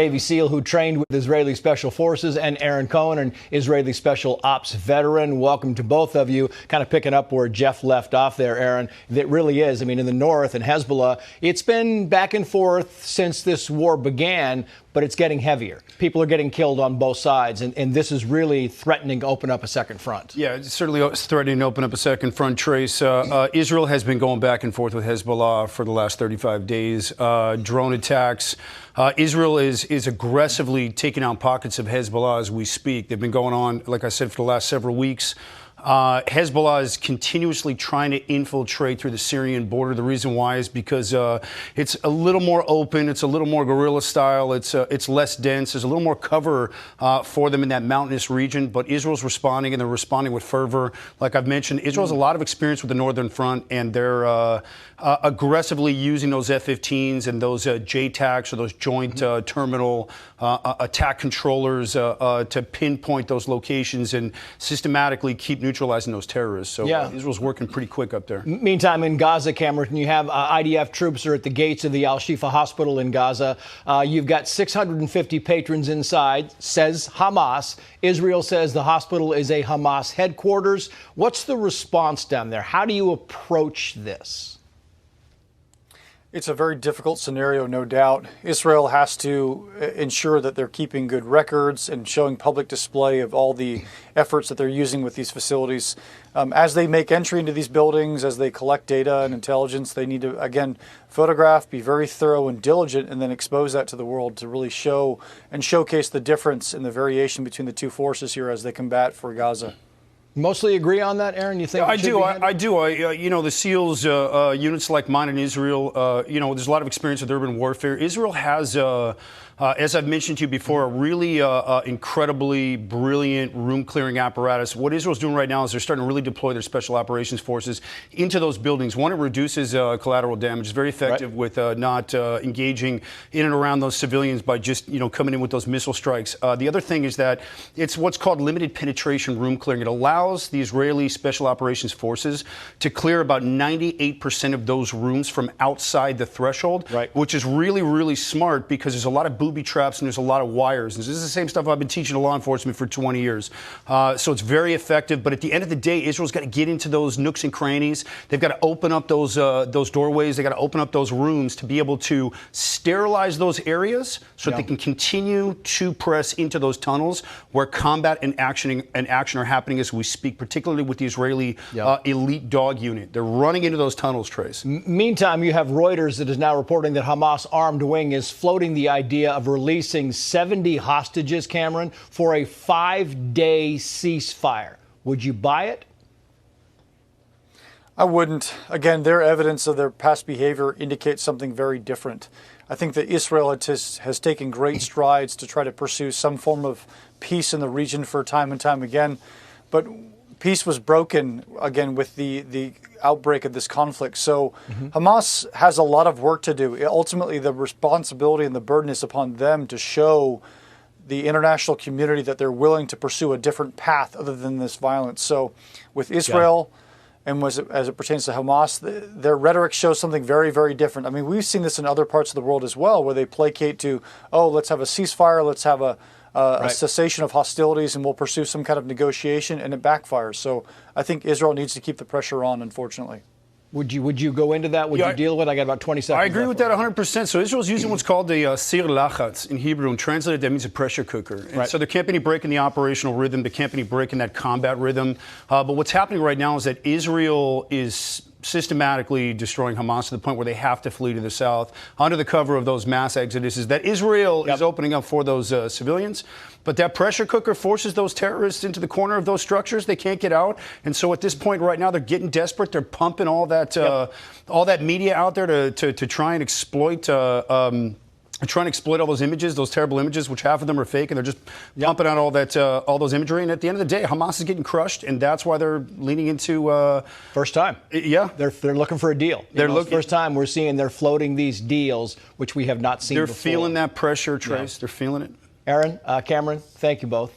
Navy SEAL who trained with Israeli Special Forces, and Aaron Cohen, an Israeli Special Ops veteran. Welcome to both of you. Kind of picking up where Jeff left off there, Aaron. It really is. I mean, in the north and Hezbollah, it's been back and forth since this war began, but it's getting heavier. People are getting killed on both sides, and this is really threatening to open up a second front. Yeah, it's certainly threatening to open up a second front, Trace. Israel has been going back and forth with Hezbollah for the last 35 days. Drone attacks. Israel is aggressively taking out pockets of Hezbollah as we speak. They've been going on, like I said, for the last several weeks. Hezbollah is continuously trying to infiltrate through the Syrian border. The reason why is because it's a little more open, it's a little more guerrilla style, it's less dense, there's a little more cover for them in that mountainous region. But Israel's responding, and they're responding with fervor. Like I've mentioned, Israel has a lot of experience with the Northern Front, and they're aggressively using those F-15s and those JTACs, or those joint terminal attack controllers, to pinpoint those locations and systematically keep neutralizing those terrorists. So yeah. Israel's working pretty quick up there. Meantime, in Gaza, Cameron, you have IDF troops are at the gates of the Al-Shifa hospital in Gaza. You've got 650 patrons inside, says Hamas. Israel says the hospital is a Hamas headquarters. What's the response down there? How do you approach this? It's a very difficult scenario, no doubt. Israel has to ensure that they're keeping good records and showing public display of all the efforts that they're using with these facilities. As they make entry into these buildings, as they collect data and intelligence, they need to, again, photograph, be very thorough and diligent, and then expose that to the world to really show and showcase the difference in the variation between the two forces here as they combat for Gaza. Mostly agree on that, Aaron? You think? I do. You know, the SEALs units like mine in Israel, you know, there's a lot of experience with urban warfare. Israel has, as I've mentioned to you before, a really incredibly brilliant room clearing apparatus. What Israel's doing right now is they're starting to really deploy their special operations forces into those buildings. One, it reduces collateral damage. It's very effective with not engaging in and around those civilians by just, you know, coming in with those missile strikes. The other thing is that it's what's called limited penetration room clearing. It allows the Israeli Special Operations Forces to clear about 98% of those rooms from outside the threshold, which is really, really smart because there's a lot of booby traps and there's a lot of wires. And this is the same stuff I've been teaching to law enforcement for 20 years. So it's very effective. But at the end of the day, Israel's got to get into those nooks and crannies. They've got to open up those doorways. They've got to open up those rooms to be able to sterilize those areas so that they can continue to press into those tunnels where combat and action are happening as we speak, particularly with the Israeli elite dog unit. They're running into those tunnels, Trace. Meantime, you have Reuters that is now reporting that Hamas armed wing is floating the idea of releasing 70 hostages, Cameron, for a 5-day ceasefire. Would you buy it? I wouldn't. Again, their evidence of their past behavior indicates something very different. I think that Israel has taken great strides to try to pursue some form of peace in the region for time and time again. But peace was broken, again, with the outbreak of this conflict. So Hamas has a lot of work to do. Ultimately, the responsibility and the burden is upon them to show the international community that they're willing to pursue a different path other than this violence. So with Israel and as it pertains to Hamas, their rhetoric shows something very, very different. I mean, we've seen this in other parts of the world as well, where they placate to, oh, let's have a ceasefire, let's have a cessation of hostilities, and we'll pursue some kind of negotiation, and it backfires. So I think Israel needs to keep the pressure on, unfortunately. Would you go into that? Would you deal with it? I got about 20 seconds. I agree with that 100%. So Israel's using what's called the sir lachatz in Hebrew, and translated that means a pressure cooker. And so there can't be any break in the operational rhythm. There can't be any break in that combat rhythm. But what's happening right now is that Israel is systematically destroying Hamas to the point where they have to flee to the south under the cover of those mass exoduses that Israel is opening up for those civilians. But that pressure cooker forces those terrorists into the corner of those structures. They can't get out. And so at this point right now, they're getting desperate. They're pumping all that media out there to try and exploit trying to exploit all those images, those terrible images, which half of them are fake, and they're just pumping out all those imagery. And at the end of the day, Hamas is getting crushed, and that's why they're leaning into first time. They're looking for a deal. First time we're seeing they're floating these deals, which we have not seen before. They're feeling that pressure, Trace. They're feeling it. Aaron, Cameron, thank you both.